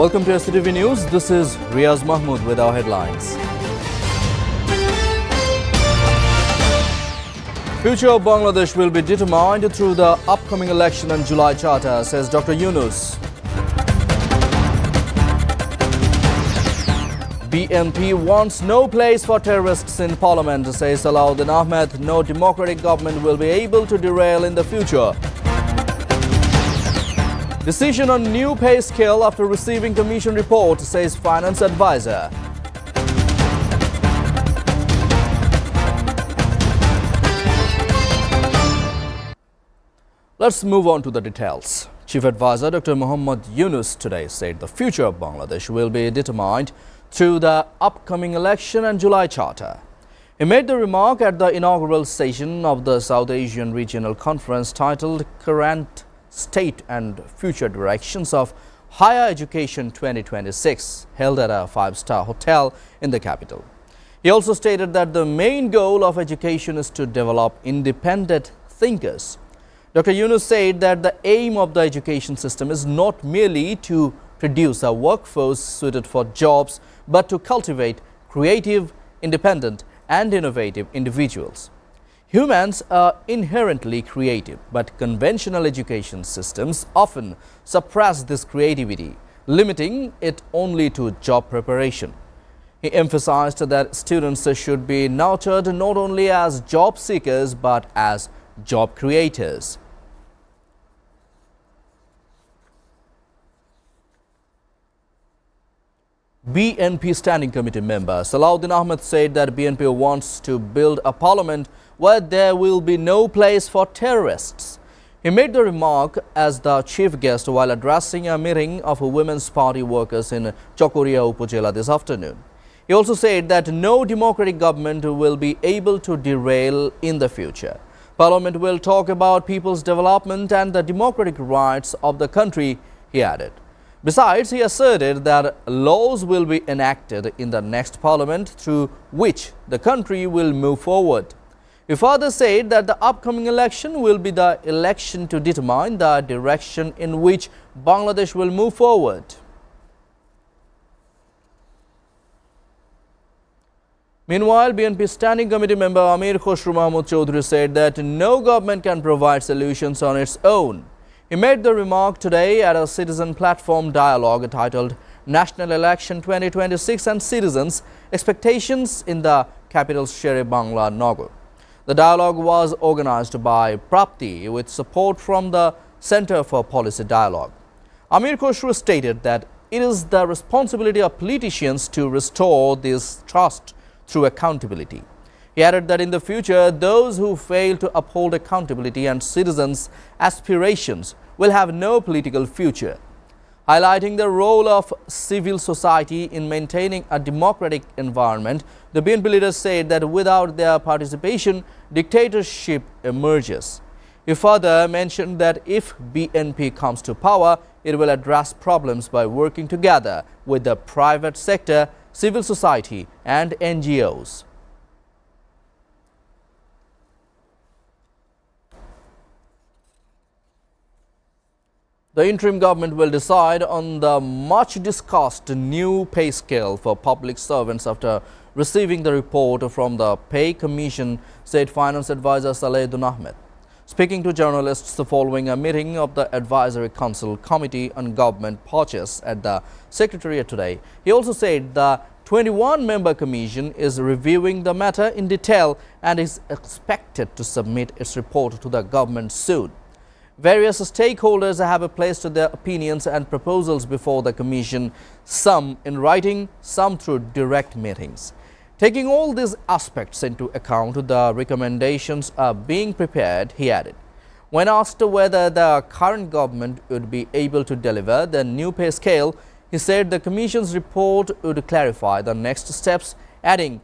Welcome to SATV News. This is Riaz Mahmood with our headlines. Future of Bangladesh will be determined through the upcoming election and July Charter, says Dr. Yunus. BNP wants no place for terrorists in parliament, says Alauddin Ahmed. No democratic government will be able to derail in the future. Decision on new pay scale after receiving commission report, says finance advisor. Let's move on to the details. Chief Advisor Dr. Muhammad Yunus today said the future of Bangladesh will be determined through the upcoming election and July Charter. He made the remark at the inaugural session of the South Asian Regional Conference titled Current State and Future Directions of Higher Education 2026, held at a five-star hotel in the capital. He also stated that the main goal of education is to develop independent thinkers. Dr. Yunus said that the aim of the education system is not merely to produce a workforce suited for jobs, but to cultivate creative, independent, and innovative individuals. Humans are inherently creative, but conventional education systems often suppress this creativity, limiting it only to job preparation. He emphasized that students should be nurtured not only as job seekers, but as job creators. BNP Standing Committee member Alauddin Ahmed said that BNP wants to build a parliament where there will be no place for terrorists. He made the remark as the chief guest while addressing a meeting of Women's Party workers in Chokoria Upazila this afternoon. He also said that no democratic government will be able to derail in the future. Parliament will talk about people's development and the democratic rights of the country, he added. Besides, he asserted that laws will be enacted in the next parliament through which the country will move forward. He further said that the upcoming election will be the election to determine the direction in which Bangladesh will move forward. Meanwhile, BNP Standing Committee member Amir Khosru Mahmood Chaudhry said that no government can provide solutions on its own. He made the remark today at a citizen platform dialogue titled National Election 2026 and Citizens' Expectations in the capital's Shere-Bangla Nagar. The dialogue was organized by Prapti with support from the Center for Policy Dialogue. Amir Khosru stated that it is the responsibility of politicians to restore this trust through accountability. He added that in the future, those who fail to uphold accountability and citizens' aspirations will have no political future. Highlighting the role of civil society in maintaining a democratic environment, the BNP leaders said that without their participation, dictatorship emerges. He further mentioned that if BNP comes to power, it will address problems by working together with the private sector, civil society, and NGOs. The interim government will decide on the much-discussed new pay scale for public servants after receiving the report from the Pay Commission, said Finance Advisor Alauddin Ahmed. Speaking to journalists following a meeting of the Advisory Council Committee on Government Purchase at the Secretariat today, he also said the 21-member commission is reviewing the matter in detail and is expected to submit its report to the government soon. Various stakeholders have placed their opinions and proposals before the Commission, some in writing, some through direct meetings. Taking all these aspects into account, the recommendations are being prepared, he added. When asked whether the current government would be able to deliver the new pay scale, he said the Commission's report would clarify the next steps, adding,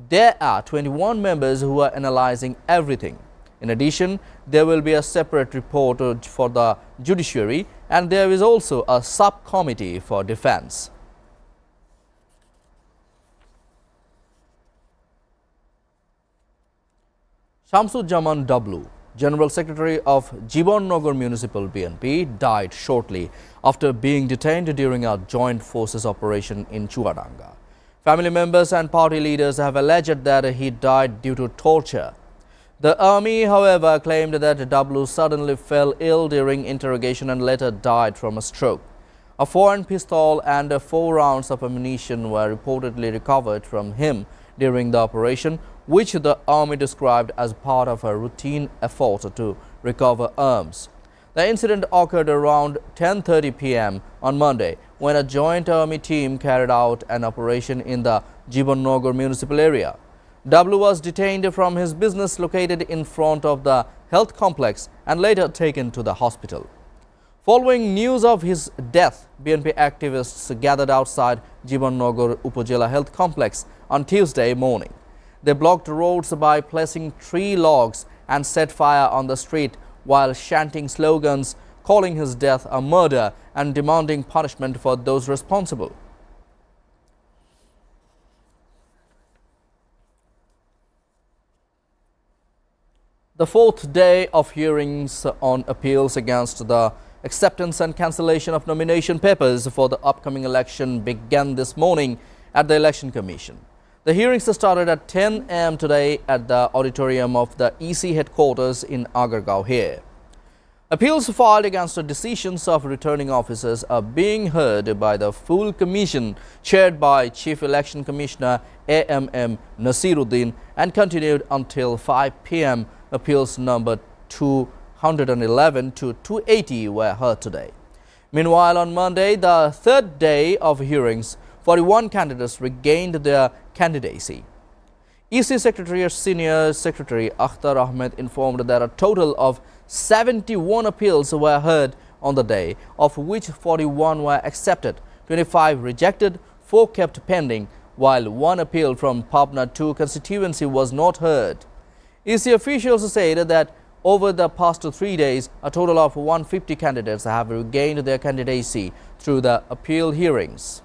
there are 21 members who are analyzing everything. In addition, there will be a separate report for the judiciary, and there is also a subcommittee for defense. Shamsuzzaman W., General Secretary of Jibonnagar Municipal BNP, died shortly after being detained during a joint forces operation in Chuadanga. Family members and party leaders have alleged that he died due to torture. The army, however, claimed that W suddenly fell ill during interrogation and later died from a stroke. A foreign pistol and 4 rounds of ammunition were reportedly recovered from him during the operation, which the army described as part of a routine effort to recover arms. The incident occurred around 10:30 p.m. on Monday when a joint army team carried out an operation in the Jibonnagar municipal area. W was detained from his business located in front of the health complex and later taken to the hospital. Following news of his death, BNP activists gathered outside Jibonnagar Upazila Health Complex on Tuesday morning. They blocked roads by placing tree logs and set fire on the street while chanting slogans calling his death a murder and demanding punishment for those responsible. The fourth day of hearings on appeals against the acceptance and cancellation of nomination papers for the upcoming election began this morning at the Election Commission. The hearings started at 10 a.m. today at the auditorium of the EC headquarters in Agargaon here. Appeals filed against the decisions of returning officers are being heard by the full commission chaired by Chief Election Commissioner AMM Nasiruddin and continued until 5 p.m. Appeals number 211 to 280 were heard today. Meanwhile, on Monday, the third day of hearings, 41 candidates regained their candidacy. EC Secretariat Senior Secretary Akhtar Ahmed informed that a total of 71 appeals were heard on the day, of which 41 were accepted, 25 rejected, 4 kept pending, while 1 appeal from Pabna 2 constituency was not heard. EC officials said that over the past 3 days, a total of 150 candidates have regained their candidacy through the appeal hearings.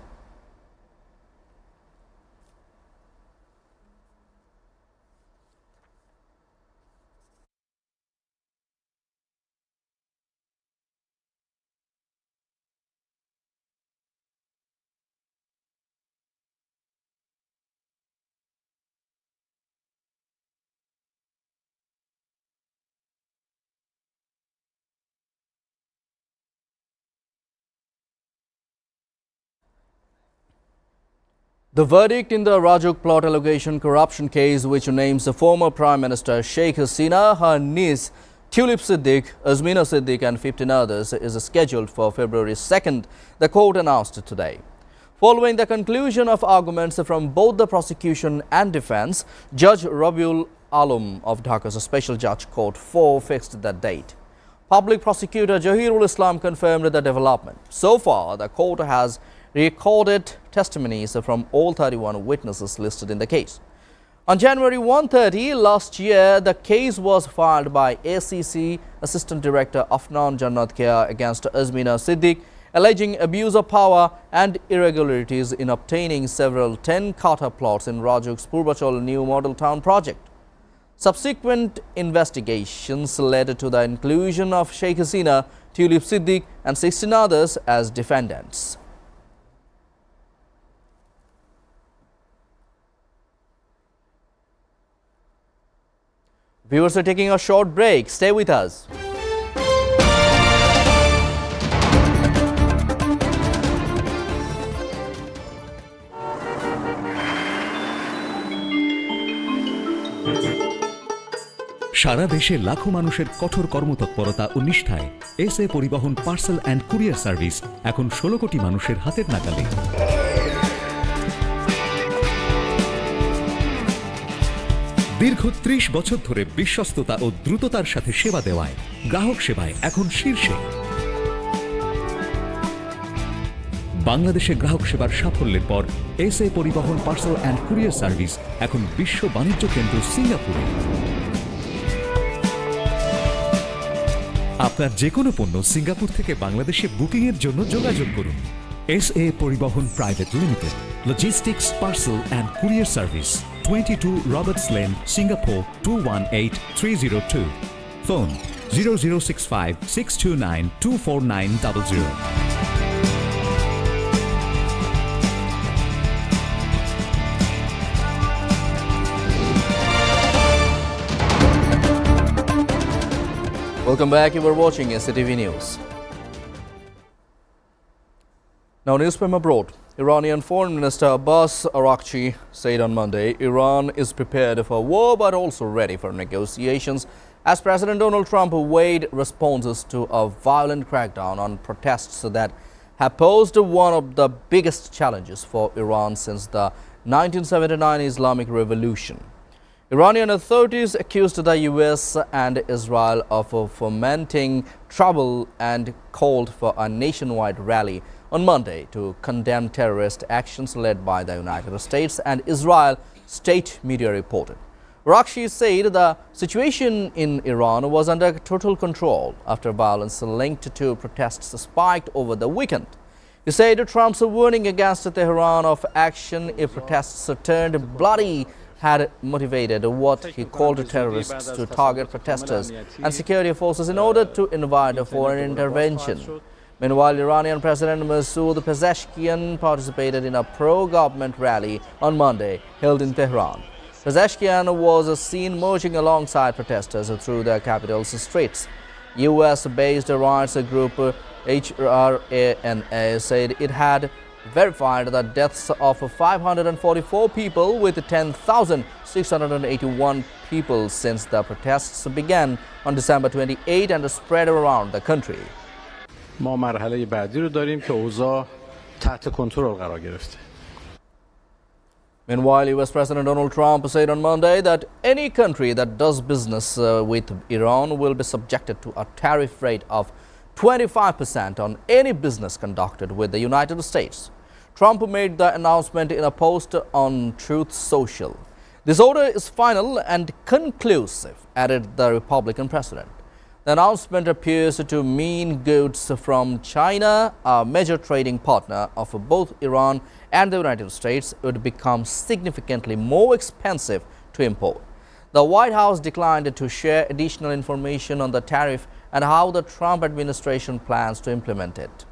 The verdict in the Rajuk plot allegation corruption case, which names the former Prime Minister Sheikh Hasina, her niece Tulip Siddiq, Azmina Siddiq and 15 others, is scheduled for February 2nd, the court announced today. Following the conclusion of arguments from both the prosecution and defence, Judge Rabiul Alam of Dhaka's Special Judge Court 4 fixed that date. Public Prosecutor Jahirul Islam confirmed the development. So far, the court has recorded testimonies from all 31 witnesses listed in the case. On January 130 last year, the case was filed by ACC Assistant Director Afnan Jannat Kaya against Azmina Siddiq, alleging abuse of power and irregularities in obtaining several 10-kata plots in Rajuk's Purvachal New Model Town project. Subsequent investigations led to the inclusion of Sheikh Hasina, Tulip Siddiq and 16 others as defendants. Viewers are taking a short break. Stay with us. সারা দেশে লাখো মানুষের কঠোর কর্মতৎপরতা ও নিষ্ঠায় SA পরিবহন parcel and courier service এখন 16 কোটি মানুষের হাতের নাগালে। দীর্ঘ 30 বছর ধরে বিশ্বস্ততা ও দ্রুততার সাথে সেবা দেওয়ায় গ্রাহক সেবায় এখন শীর্ষে। বাংলাদেশে গ্রাহক সেবার সাফল্যের পর এসএ পরিবহন পার্সেল অ্যান্ড কুরিয়ার সার্ভিস এখন বিশ্ব বাণিজ্য কেন্দ্র সিঙ্গাপুরে। আপনার যে কোনো পণ্য সিঙ্গাপুর থেকে বাংলাদেশে বুকিং এর জন্য যোগাযোগ করুন। এসএ পরিবহন private limited, logistics parcel and courier service, 22 Roberts Lane, Singapore 218302. Phone 0065 629 24900. Welcome back. You were watching SATV News. Now, news from abroad. Iranian Foreign Minister Abbas Araghchi said on Monday Iran is prepared for war but also ready for negotiations as President Donald Trump weighed responses to a violent crackdown on protests that have posed one of the biggest challenges for Iran since the 1979 Islamic Revolution. Iranian authorities accused the US and Israel of fomenting trouble and called for a nationwide rally on Monday to condemn terrorist actions led by the United States and Israel, state media reported. Araghchi said the situation in Iran was under total control after violence linked to protests spiked over the weekend. He said Trump's warning against Tehran of action if protests turned bloody had motivated what he called terrorists to target protesters and security forces in order to invite a foreign intervention. Meanwhile, Iranian President Masoud Pezeshkian participated in a pro-government rally on Monday held in Tehran. Pezeshkian was seen marching alongside protesters through the capital's streets. US-based rights group HRANA said it had verified the deaths of 544 people with 10,681 people since the protests began on December 28 and spread around the country. ما مرحله بعدی رو داریم که اوضاع تحت کنترل قرار گرفته. Meanwhile, US President Donald Trump said on Monday that any country that does business with Iran will be subjected to a tariff rate of 25% on any business conducted with the United States. Trump made the announcement in a post on Truth Social. This order is final and conclusive, added the Republican president. The announcement appears to mean goods from China, a major trading partner of both Iran and the United States, would become significantly more expensive to import. The White House declined to share additional information on the tariff and how the Trump administration plans to implement it.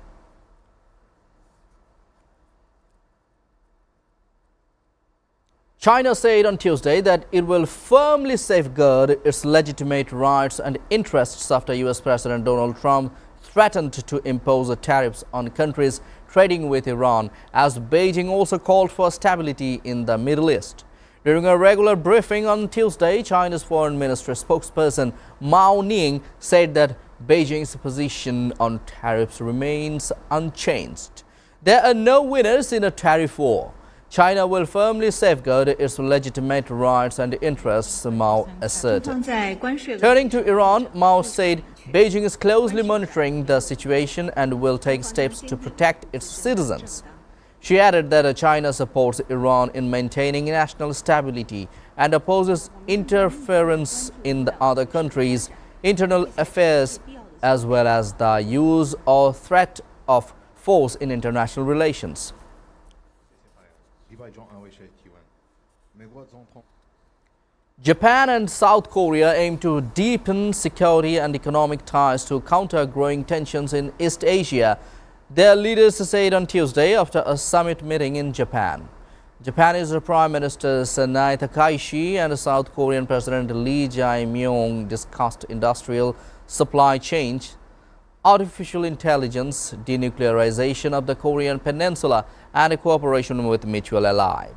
China said on Tuesday that it will firmly safeguard its legitimate rights and interests after US President Donald Trump threatened to impose tariffs on countries trading with Iran, as Beijing also called for stability in the Middle East. During a regular briefing on Tuesday, China's Foreign Ministry spokesperson Mao Ning said that Beijing's position on tariffs remains unchanged. There are no winners in a tariff war. China will firmly safeguard its legitimate rights and interests, Mao asserted. Turning to Iran, Mao said Beijing is closely monitoring the situation and will take steps to protect its citizens. She added that China supports Iran in maintaining national stability and opposes interference in the other countries' internal affairs, as well as the use or threat of force in international relations. Japan and South Korea aim to deepen security and economic ties to counter growing tensions in East Asia, their leaders said on Tuesday after a summit meeting in Japan. Japanese Prime Minister Sanai Takaishi and South Korean President Lee Jae-myung discussed industrial supply chain, artificial intelligence, denuclearization of the Korean Peninsula, and cooperation with mutual ally,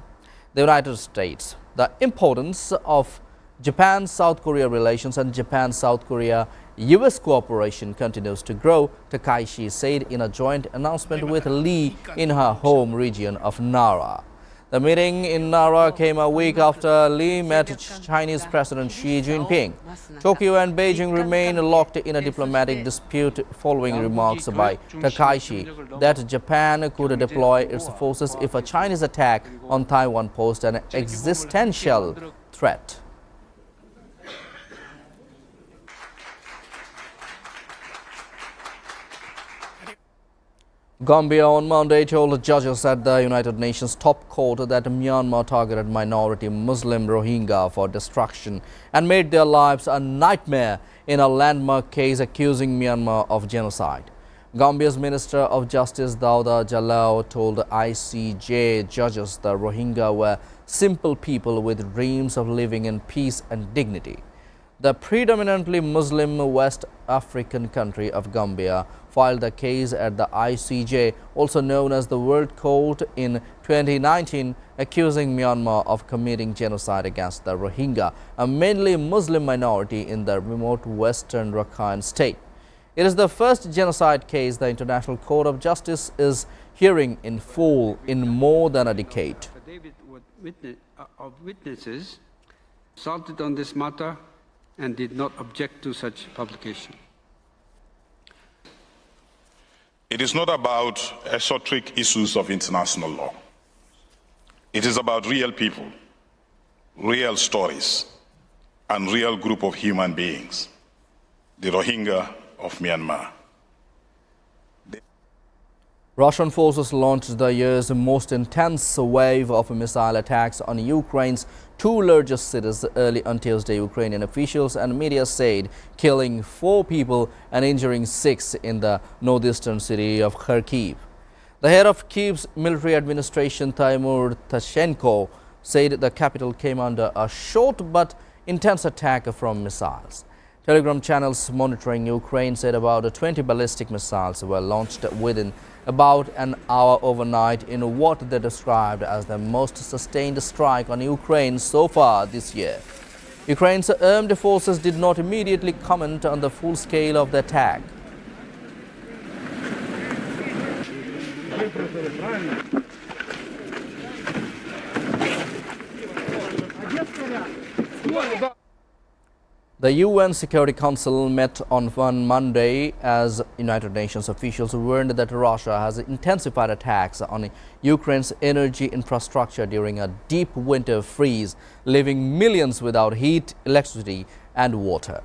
the United States. The importance of Japan-South Korea relations and Japan-South Korea-US cooperation continues to grow, Takaishi said in a joint announcement with Lee in her home region of Nara. The meeting in Nara came a week after Lee met Chinese President Xi Jinping. Tokyo and Beijing remain locked in a diplomatic dispute following remarks by Takaishi that Japan could deploy its forces if a Chinese attack on Taiwan posed an existential threat. Gambia on Monday told judges at the United Nations top court that Myanmar targeted minority Muslim Rohingya for destruction and made their lives a nightmare in a landmark case accusing Myanmar of genocide. Gambia's Minister of Justice Dauda Jallow told ICJ judges the Rohingya were simple people with dreams of living in peace and dignity. The predominantly Muslim West African country of Gambia filed the case at the ICJ, also known as the World Court, in 2019, accusing Myanmar of committing genocide against the Rohingya, a mainly Muslim minority in the remote western Rakhine state. It is the first genocide case the International Court of Justice is hearing in full in more than a decade. Affidavit of witnesses consulted on this matter and did not object to such publication. It is not about esoteric issues of international law. It is about real people, real stories, and real group of human beings, the Rohingya of Myanmar. Russian forces launched the year's most intense wave of missile attacks on Ukraine's two largest cities early on Tuesday. Ukrainian officials and media said killing 4 people and injuring 6 in the northeastern city of Kharkiv. The head of Kyiv's military administration, Timur Tashenko, said the capital came under a short but intense attack from missiles. Telegram channels monitoring Ukraine said about 20 ballistic missiles were launched within about an hour overnight in what they described as the most sustained strike on Ukraine so far this year. Ukraine's armed forces did not immediately comment on the full scale of the attack. The UN Security Council met on Monday as United Nations officials warned that Russia has intensified attacks on Ukraine's energy infrastructure during a deep winter freeze, leaving millions without heat, electricity and water.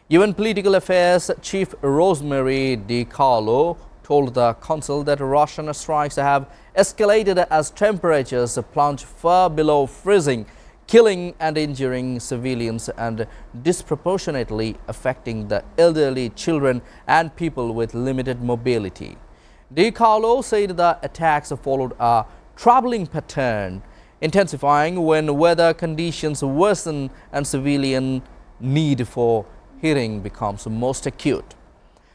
UN Political Affairs Chief Rosemary DiCarlo told the Council that Russian strikes have escalated as temperatures plunge far below freezing, killing and injuring civilians and disproportionately affecting the elderly, children and people with limited mobility. DiCarlo said the attacks followed a troubling pattern, intensifying when weather conditions worsen and civilian need for heating becomes most acute.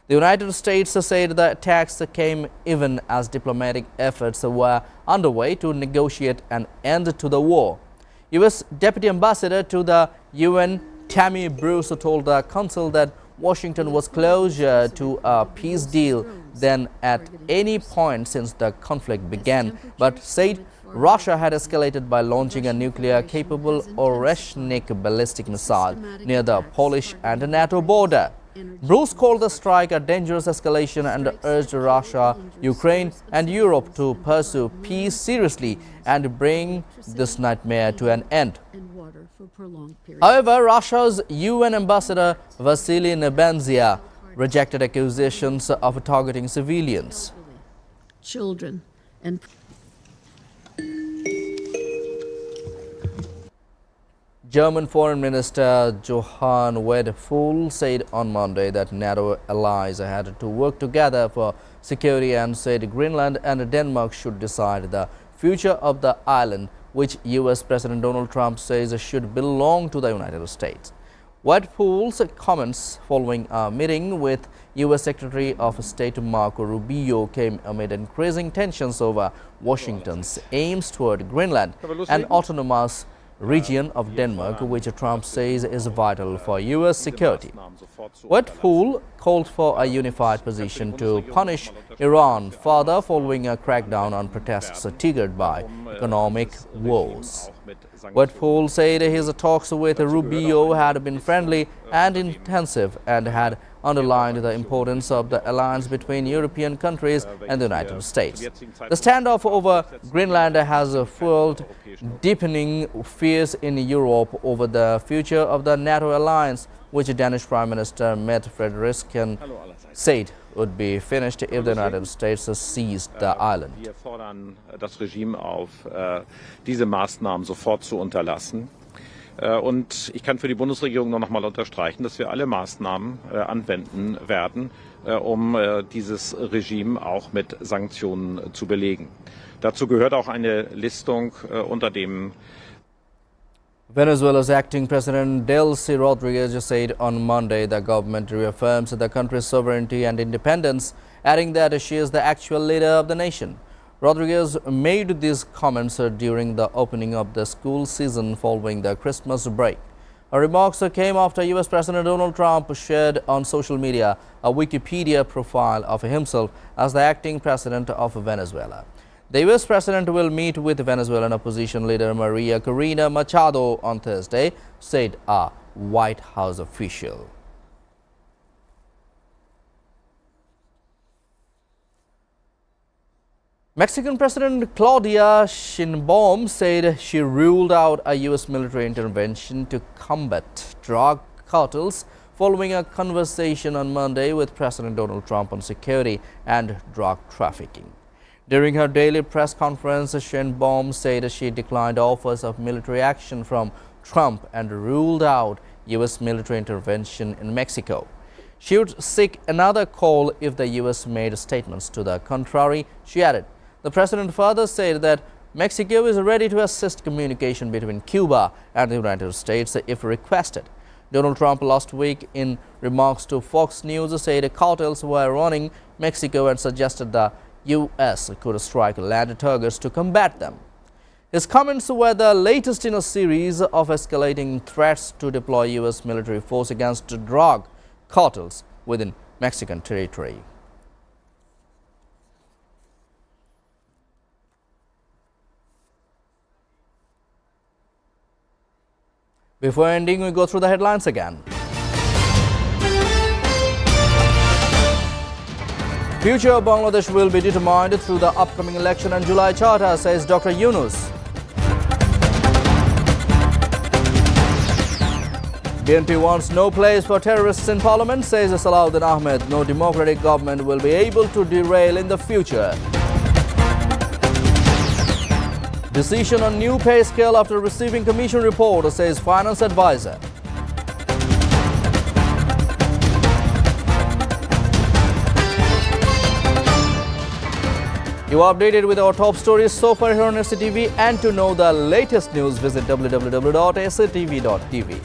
The United States said the attacks came even as diplomatic efforts were underway to negotiate an end to the war. U.S. Deputy Ambassador to the UN, Tammy Bruce, told the Council that Washington was closer to a peace deal than at any point since the conflict began, but said Russia had escalated by launching a nuclear-capable Oreshnik ballistic missile near the Polish and NATO border. Bruce called the strike a dangerous escalation and urged Russia, Ukraine and Europe to pursue peace seriously and bring this nightmare to an end. However, Russia's UN Ambassador Vasily Nebenzia rejected accusations of targeting civilians. Children and German Foreign Minister Johann Wedeful said on Monday that NATO allies had to work together for security and said Greenland and Denmark should decide the future of the island, which U.S. President Donald Trump says should belong to the United States. Wedeful's comments following a meeting with U.S. Secretary of State Marco Rubio came amid increasing tensions over Washington's aims toward Greenland, an autonomous region of Denmark, which Trump says is vital for U.S. security. Wedeful called for a unified position to punish Iran further following a crackdown on protests triggered by economic woes. Wedeful said his talks with Rubio had been friendly and intensive and had underlined the importance of the alliance between European countries and the United States. The standoff over Greenland has fueled deepening fears in Europe over the future of the NATO alliance, which Danish Prime Minister Mette Frederiksen said would be finished if the United States seized the island. Wir fordern das Regime auf, diese Maßnahmen sofort zu unterlassen. Und ich kann für die Bundesregierung nur noch mal unterstreichen, dass wir alle Maßnahmen anwenden werden, um dieses Regime auch mit Sanktionen zu belegen. Dazu gehört auch eine Listung unter dem Venezuela's acting president Delcy Rodriguez said on Monday the government reaffirms the country's sovereignty and independence, adding that she is the actual leader of the nation. Rodriguez made these comments during the opening of the school season following the Christmas break. Her remarks came after U.S. President Donald Trump shared on social media a Wikipedia profile of himself as the acting president of Venezuela. The U.S. president will meet with Venezuelan opposition leader Maria Corina Machado on Thursday, said a White House official. Mexican President Claudia Sheinbaum said she ruled out a U.S. military intervention to combat drug cartels following a conversation on Monday with President Donald Trump on security and drug trafficking. During her daily press conference, Sheinbaum said she declined offers of military action from Trump and ruled out U.S. military intervention in Mexico. She would seek another call if the U.S. made statements to the contrary, she added. The president further said that Mexico is ready to assist communication between Cuba and the United States if requested. Donald Trump last week, in remarks to Fox News, said cartels were running Mexico and suggested the U.S. could strike land targets to combat them. His comments were the latest in a series of escalating threats to deploy U.S. military force against drug cartels within Mexican territory. Before ending, we go through the headlines again. Future of Bangladesh will be determined through the upcoming election and July Charter, says Dr. Yunus. BNP wants no place for terrorists in parliament, says Salahuddin Ahmed. No democratic government will be able to derail in the future. Decision on new pay scale after receiving commission report, says finance advisor. You are updated with our top stories so far here on SATV, and to know the latest news, visit www.satv.tv.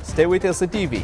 Stay with SATV.